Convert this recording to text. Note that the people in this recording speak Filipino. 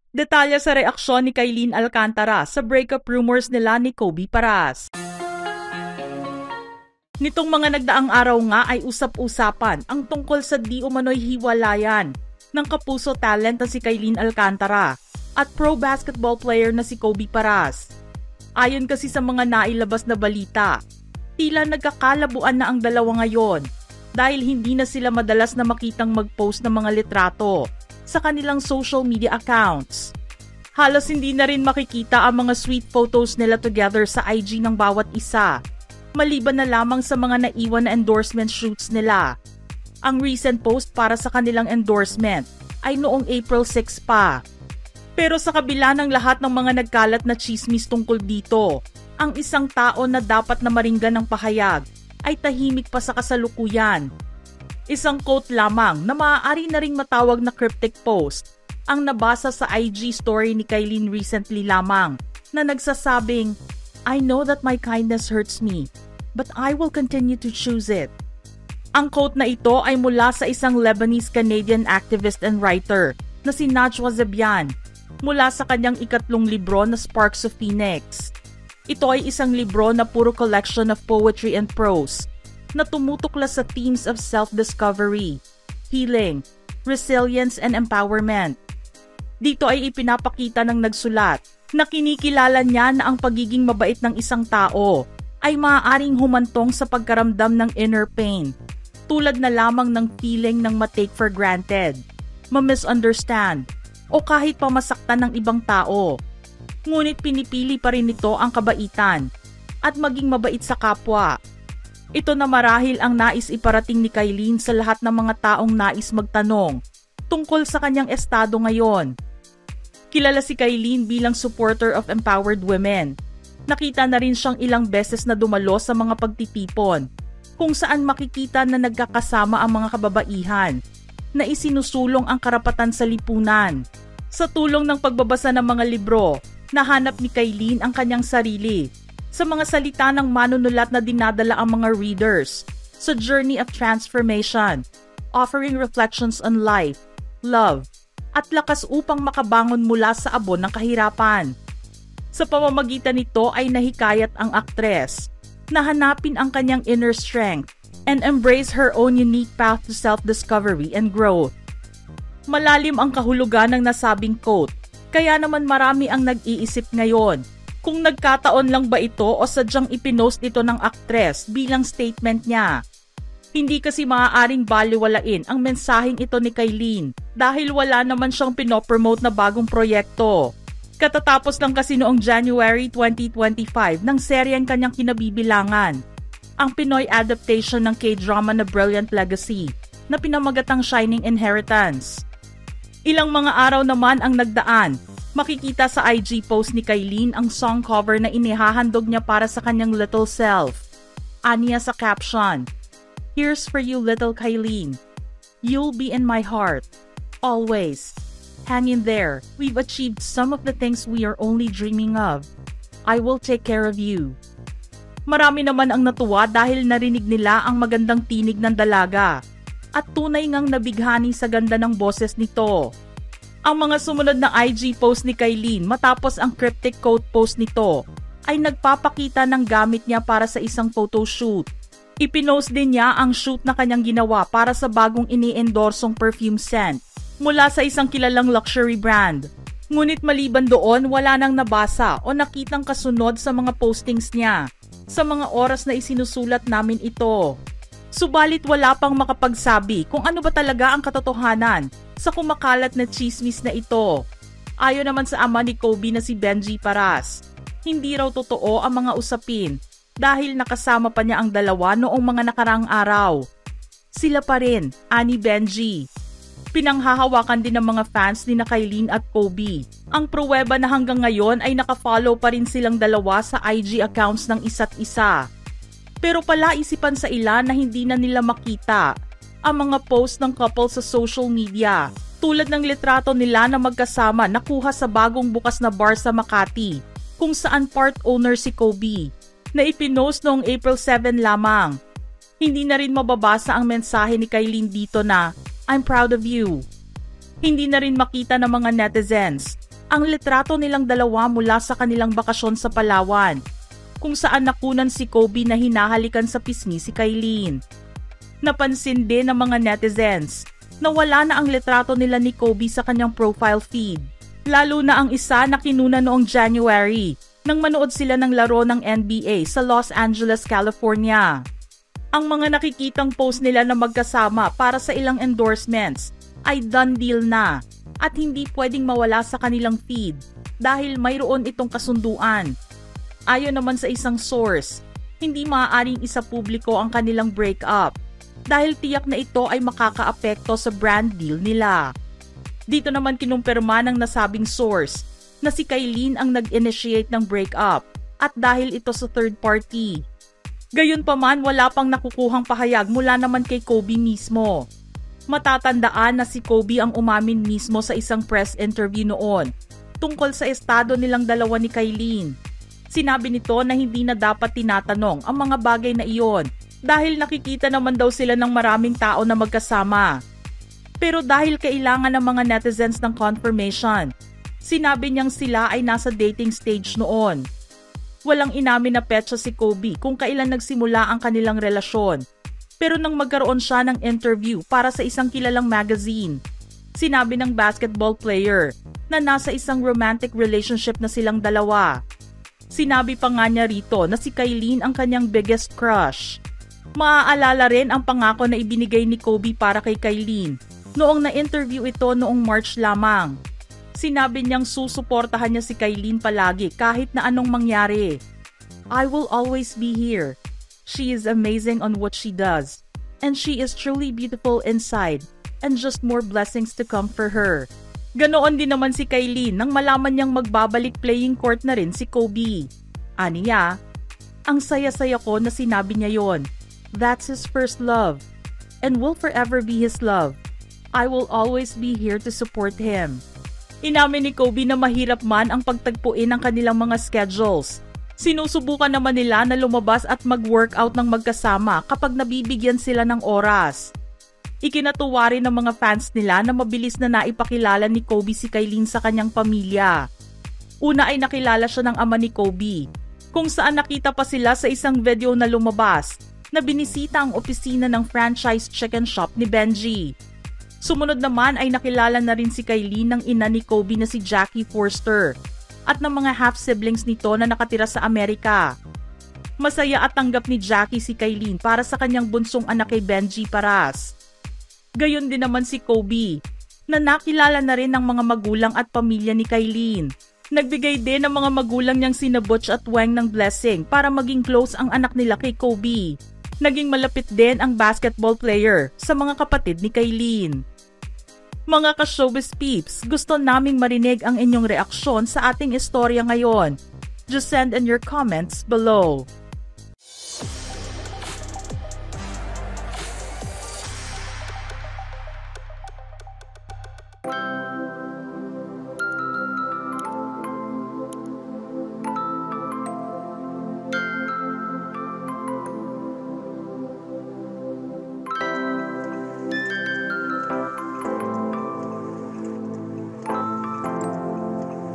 Detalye sa reaksyon ni Kailin Alcantara sa breakup rumors nila ni Kobe Paras. Nitong mga nagdaang araw nga ay usap-usapan ang tungkol sa di umano'y hiwalayan ng kapuso talent na si Kailin Alcantara at pro basketball player na si Kobe Paras. Ayon kasi sa mga nailabas na balita, tila nagkakalabuan na ang dalawa ngayon dahil hindi na sila madalas na makitang mag-post ng mga litrato sa kanilang social media accounts. Halos hindi na rin makikita ang mga sweet photos nila together sa IG ng bawat isa, maliban na lamang sa mga naiwan na endorsement shoots nila. Ang recent post para sa kanilang endorsement ay noong April 6 pa. Pero sa kabila ng lahat ng mga nagkalat na chismis tungkol dito, ang isang tao na dapat na maringgan ng pahayag ay tahimik pa sa kasalukuyan. Isang quote lamang na maaari na ring matawag na cryptic post ang nabasa sa IG story ni Kailin recently lamang na nagsasabing, "I know that my kindness hurts me, but I will continue to choose it." Ang quote na ito ay mula sa isang Lebanese-Canadian activist and writer na si Najwa Zebian mula sa kanyang ikatlong libro na Sparks of Phoenix. Ito ay isang libro na puro collection of poetry and prose na tumutuklas sa themes of self-discovery, healing, resilience, and empowerment. Dito ay ipinapakita ng nagsulat na kinikilala niya na ang pagiging mabait ng isang tao ay maaaring humantong sa pagkaramdam ng inner pain, tulad na lamang ng feeling ng ma-take for granted, ma-misunderstand, o kahit pa masaktan ng ibang tao. Ngunit pinipili pa rin nito ang kabaitan at maging mabait sa kapwa. Ito na marahil ang nais iparating ni Kailin sa lahat ng mga taong nais magtanong tungkol sa kanyang estado ngayon. Kilala si Kailin bilang supporter of empowered women. Nakita na rin siyang ilang beses na dumalo sa mga pagtitipon kung saan makikita na nagkakasama ang mga kababaihan na isinusulong ang karapatan sa lipunan. Sa tulong ng pagbabasa ng mga libro, nahanap ni Kailin ang kanyang sarili sa mga salita ng manunulat na dinadala ang mga readers sa journey of transformation, offering reflections on life, love, at lakas upang makabangon mula sa abon ng kahirapan. Sa pamamagitan nito ay nahikayat ang aktres na hanapin ang kanyang inner strength and embrace her own unique path to self-discovery and growth. Malalim ang kahulugan ng nasabing quote, kaya naman marami ang nag-iisip ngayon kung nagkataon lang ba ito o sadyang ipinost ito ng aktres bilang statement niya. Hindi kasi maaaring baliwalain ang mensaheng ito ni Kailin dahil wala naman siyang pinopromote na bagong proyekto. Katatapos lang kasi noong January 2025 ng seryeng kanyang kinabibilangan, ang Pinoy adaptation ng K-drama na Brilliant Legacy na pinamagatang Shining Inheritance. Ilang mga araw naman ang nagdaan, makikita sa IG post ni Kailin ang song cover na inihahandog niya para sa kanyang little self. Aniya sa caption, "Here's for you, little Kailin. You'll be in my heart. Always. Hang in there. We've achieved some of the things we are only dreaming of. I will take care of you." Marami naman ang natuwa dahil narinig nila ang magandang tinig ng dalaga at tunay ngang nabighani sa ganda ng boses nito. Ang mga sumunod na IG post ni Kailin matapos ang cryptic quote post nito ay nagpapakita ng gamit niya para sa isang photoshoot. Ipinost din niya ang shoot na kanyang ginawa para sa bagong ini-endorsong perfume scent mula sa isang kilalang luxury brand. Ngunit maliban doon, wala nang nabasa o nakitang kasunod sa mga postings niya sa mga oras na isinusulat namin ito. Subalit wala pang makapagsabi kung ano ba talaga ang katotohanan sa kumakalat na chismis na ito. Ayon naman sa ama ni Kobe na si Benji Paras, hindi raw totoo ang mga usapin dahil nakasama pa niya ang dalawa noong mga nakaraang araw. Sila pa rin, ani Benji. Pinanghahawakan din ng mga fans ni Kailin at Kobe ang pruweba na hanggang ngayon ay nakafollow pa rin silang dalawa sa IG accounts ng isa't isa. Pero palaisipan sa ilan na hindi na nila makita ang mga post ng couple sa social media tulad ng litrato nila na magkasama nakuha sa bagong bukas na bar sa Makati kung saan part owner si Kobe na ipinost noong April 7 lamang. Hindi na rin mababasa ang mensahe ni Kailin dito na, "I'm proud of you." Hindi na rin makita ng mga netizens ang litrato nilang dalawa mula sa kanilang bakasyon sa Palawan, kung saan nakunan si Kobe na hinahalikan sa pisngi si Kailin. Napansin din ng mga netizens na wala na ang litrato nila ni Kobe sa kanyang profile feed, lalo na ang isa na kinuna noong January nang manood sila ng laro ng NBA sa Los Angeles, California. Ang mga nakikitang post nila na magkasama para sa ilang endorsements ay done deal na at hindi pwedeng mawala sa kanilang feed dahil mayroon itong kasunduan. Ayon naman sa isang source, hindi maaaring isapubliko ang kanilang breakup dahil tiyak na ito ay makakaapekto sa brand deal nila. Dito naman kinumpirma ng nasabing source na si Kailin ang nag-initiate ng breakup at dahil ito sa third party. Gayunpaman, wala pang nakukuhang pahayag mula naman kay Kobe mismo. Matatandaan na si Kobe ang umamin mismo sa isang press interview noon tungkol sa estado nilang dalawa ni Kailin. Sinabi nito na hindi na dapat tinatanong ang mga bagay na iyon dahil nakikita naman daw sila ng maraming tao na magkasama. Pero dahil kailangan ng mga netizens ng confirmation, sinabi niyang sila ay nasa dating stage noon. Walang inamin na petsa si Kobe kung kailan nagsimula ang kanilang relasyon. Pero nang magkaroon siya ng interview para sa isang kilalang magazine, sinabi ng basketball player na nasa isang romantic relationship na silang dalawa. Sinabi pa nga niya rito na si Kailin ang kanyang biggest crush. Maaalala rin ang pangako na ibinigay ni Kobe para kay Kailin noong na-interview ito noong March lamang. Sinabi niyang susuportahan niya si Kailin palagi kahit na anong mangyari. I will always be here. She is amazing on what she does, and she is truly beautiful inside, and just more blessings to come for her. Ganoon din naman si Kailin nang malaman niyang magbabalik playing court na rin si Kobe. Aniya, ang saya-saya ko na sinabi niya yon. That's his first love, and will forever be his love. I will always be here to support him. Inamin ni Kobe na mahirap man ang pagtagpuin ng kanilang mga schedules. Sinusubukan naman nila na lumabas at mag-workout ng magkasama kapag nabibigyan sila ng oras. Ikinatuwa rin ng mga fans nila na mabilis na naipakilala ni Kobe si Kailin sa kanyang pamilya. Una ay nakilala siya ng ama ni Kobe, kung saan nakita pa sila sa isang video na lumabas na binisita ang opisina ng franchise chicken shop ni Benji. Sumunod naman ay nakilala na rin si Kailin ng ina ni Kobe na si Jackie Forster at ng mga half-siblings nito na nakatira sa Amerika. Masaya at tanggap ni Jackie si Kailin para sa kanyang bunsong anak kay Benji Paras. Gayon din naman si Kobe, na nakilala na rin ng mga magulang at pamilya ni Kailin. Nagbigay din ng mga magulang niyang sina Butch at Weng ng blessing para maging close ang anak nila kay Kobe. Naging malapit din ang basketball player sa mga kapatid ni Kailin. Mga ka-showbiz peeps, gusto naming marinig ang inyong reaksyon sa ating istorya ngayon. Just send in your comments below.